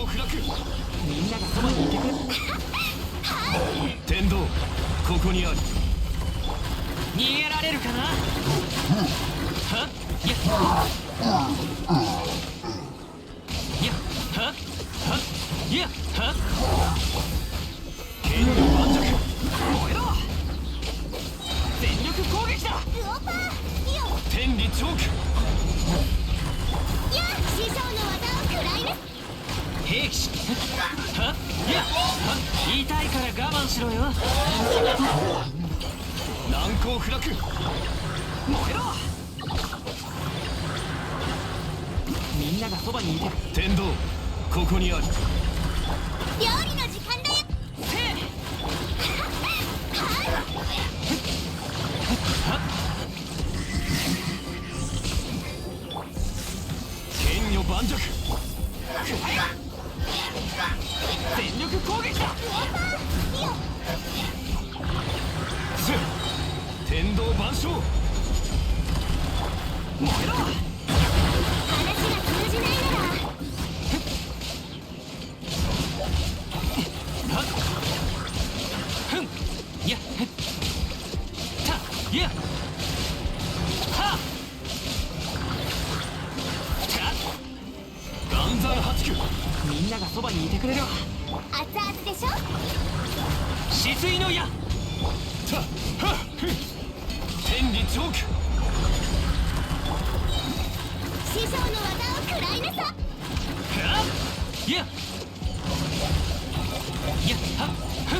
光不落。みんながそばにいてくれ。天道ここにある。逃げられるかな。はっいやいやはっはっいやはっ剣の盤石。燃えろ。全力攻撃だ。ウオパーよ天理チョーク。や師匠の技を食らいぬ兵器しはっいやはっ痛いから我慢しろよ。難攻不落。燃えろ。みんながそばにいてくれ。天道ここにある。料理の時間だよ剣女盤石。全力攻撃だ。天道万象。燃えろ。話が通じないならはっふんいやふったいやはった岩山八九。みんながそばにいてくれるわ。熱々でしょ止水の矢。たはっふん天理チョーク。師匠の技を食らいなさはっいやいやはっふん